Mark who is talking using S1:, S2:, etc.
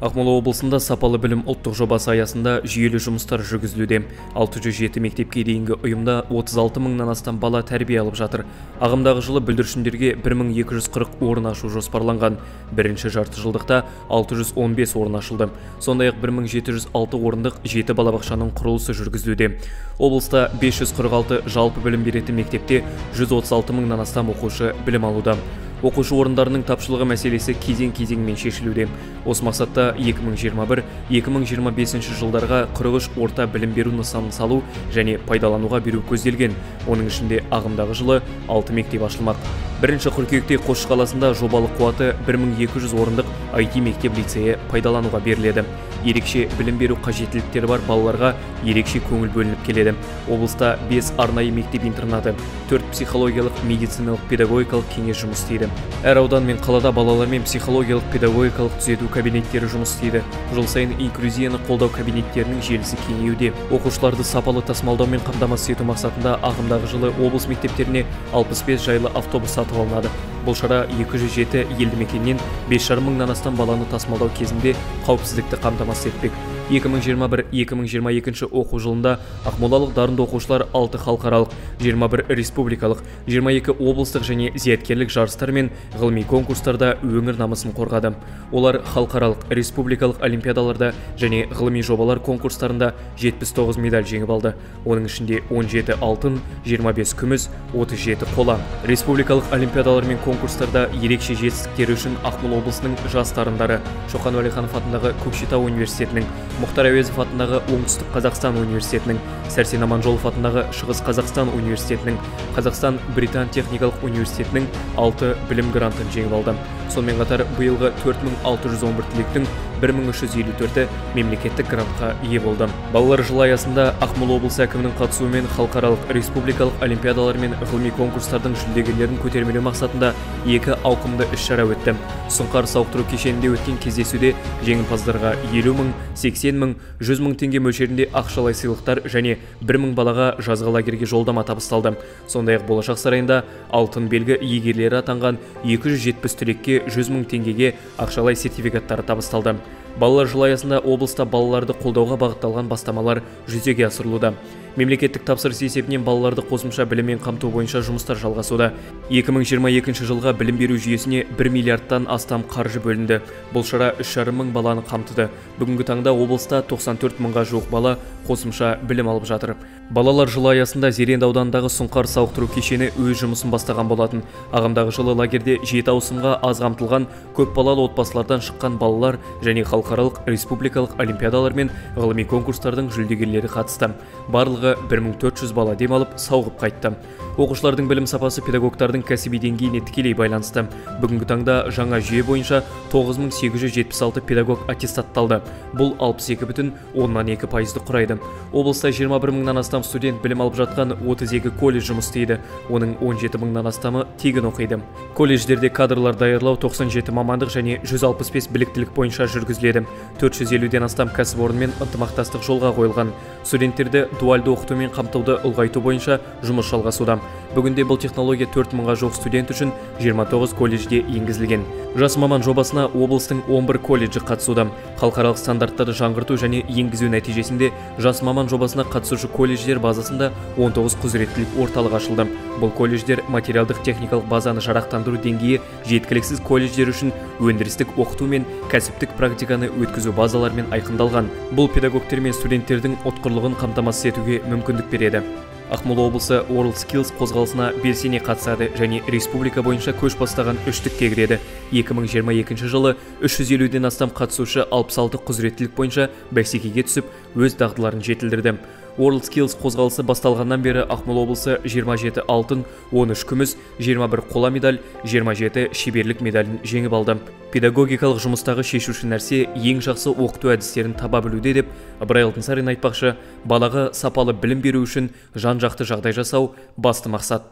S1: Ақмола облысында сапалы білім ұлттық жобасы аясында жүйелі жұмыстар жүргізілуде. 607 мектепке дейінгі ұйымда 36 мыңнан астам бала тәрбие алып жатыр. Ағымдағы жылы бүлдіршіндерге 1240 орын ашу жоспарланған. Бірінші жарты жылдықта 615 орын ашылды. Сондай-ақ 1706 орындық 7 балабақшаның құрылысы жүргізілуде. Облыста 546 жалпы білім беретін мектепте 136 мыңнан астам оқушы білім алуда. Оқушы орындарының тапшылығы мәселесі кезең-кезеңмен шешілуде. Осы мақсатта 2021-2025 жылдарға 43 орта білім беру нысанын салу және пайдалануға беру көзделген. Оның ішінде ағымдағы жылы 6 мектеп ашылмақ. Бірінші қыркүйекте Қосшы қаласында жобалық қуаты 1200 орындық IT мектеп лицейі пайдалануға беріледі. Ерекше білім беру қажеттіліктері бар балаларға ерекше көңіл бөлініп келеді. Облыста 5 арнайы мектеп-интернаты, 4 психологиялық, медициналық, педагогикалық кеңес жұмыс істейді. Әр аудан мен қалада балалармен психологиялық, педагогикалық түзету кабинеттері жұмыс істейді. Жыл сайын инклюзияны қолдау кабинеттерінің желісі кеңеюде. Оқушыларды сапалы тасымалдаумен қамтамасыз ету мақсатында ағымдағы жылы облыс мектептеріне 65 жайлы автобус сатып алынады. Бұл шара 207 елді мекеннен 5,5 мыңнан астам баланы тасымалдау кезінде қауіпсіздікті қамтамасыз етпек. 2021-2022 оқу жылында ақмолалық дарынды оқушылар 6 халықаралық, 21 республикалық, 22 облыстық және зияткерлік жарыстар мен ғылыми конкурстарда өңір намысын қорғады. Олар халықаралық, республикалық олимпиадаларда және ғылыми жобалар конкурстарында 79 медаль жеңіп алды. Оның ішінде 17 алтын, 25 күміс, 37 қола. Республикалық олимпиадалар мен конкурстарда ерекше жетістіктері үшін Ақмола облысының жас дарындары Шоқан Уәлиханов атындағы Көкшетау университетінің, Мұхтар Әуезов атындағы Оңтүстік Қазақстан университетінің, Сәрсен Аманжолов атындағы Шығыс Қазақстан университетінің, Қазақстан Британ техникалық университетінің 6 білім грантын жеңіп алды. Сонымен қатар биылғы 4611 түлектің 1354-і мемлекеттік грантқа ие болды. Балалар жылы аясында Ақмола облысы әкімінің қатысуымен халықаралық, республикалық олимпиадалар мен ғылыми конкурстардың жүлдегерлерін көтермелеу мақсатында 2 ауқымды іс-шара өтті. Сұңқар сауықтыру кешенінде өткен кездесуде жеңімпаздарға 50 мың, 80 мың, 100 мың теңге мөлшерінде ақшалай сыйлықтар және 1 мың балаға жазғы лагерге жолдама табысталды. Сондай-ақ болашақ сарайында алтын белгі иегерлері атанған 270 түлекке 100 мың теңгеге ақшалай сертификаттары табысталды. Балалар жылы аясында облыста балаларды қолдауға бағытталған бастамалар жүзеге асырылуда. Мемлекеттік тапсырыс есебінен балаларды қосымша біліммен қамту бойынша жұмыстар жалғасуда. 2022 жылға білім беру жүйесіне 1 миллиардтан астам қаржы бөлінді. Бұл шара 3,5 мың баланы қамтыды. Бүгінгі таңда облыста 94 мыңға жуық бала қосымша білім алып жатыр. Балалар жылы аясында Зеренді ауданындағы Сұңқар сауықтыру кешені өз жұмысын бастаған болатын. Ағымдағы жылы лагерде 7 ауысымға аз қамтылған көп балалы отбасылардан шыққан балалар және халықаралық, республикалық олимпиадалар мен ғылыми конкурстардың жүлдегерлері қатысты. Барлығы 1400 бала демалып, сауығып қайтты. Оқушылардың білім сапасы педагогтардың кәсіби деңгейіне тікелей байланысты. Бүгінгі таңда жаңа жүйе бойынша 9876 педагог аттестатталды. Бұл 62,2% құрайды. Облыста 21 мыңнан астам студент білім алып жатқан 32 колледж жұмыс істейді. Оның 17 мыңнан астамы тегін оқиды. Колледждерде кадрлар даярлау 97 мамандық және 165 біліктілік бойынша жүргізіледі. 450-ден астам кәсіпорынмен ынтымақтастық жолға қойылған. Студенттерді дуальды оқытумен қамтуды ұлғайту бойынша жұмыс жалғасуда. Бүгінде бұл технология 4 мыңға жоқ студент үшін 29 колледжде енгізілген. Жас маман жобасына облыстың 11 колледжі қатысуда. Халықаралық стандарттарды жаңғырту және енгізу нәтижесінде жас маман жобасына қатысушы колледждер базасында 19 құзыреттілік орталық ашылды. Бұл колледждер материалдық техникалық базаны жарақтандыру деңгейі жеткіліксіз колледждер үшін өндірістік оқыту мен кәсіптік практиканы өткізу базаларымен айқындалған. Бұл педагогтер мен студенттердің ұтқырлығын қамтамасыз етуге мүмкіндік береді. Ақмола облысы WorldSkills қозғалысына белсене қатысады және республика бойынша көш бастаған үштікке кіреді. 2022 жылы 350-ден астам қатысушы 66 құзыреттілік бойынша бәсекеге түсіп, өз дағдыларын жетілдірді. WorldSkills қозғалысы басталғаннан бері Ақмола облысы 27 алтын, 13 күміс, 21 қола медаль, 27 шеберлік медалін жеңіп алды. Педагогикалық жұмыстағы шешуші нәрсе ең жақсы оқыту әдістерін таба білуде деп Ыбырай Алтынсарин айтпақшы, балаға сапалы білім беру үшін жан-жақты жағдай жасау басты мақсат.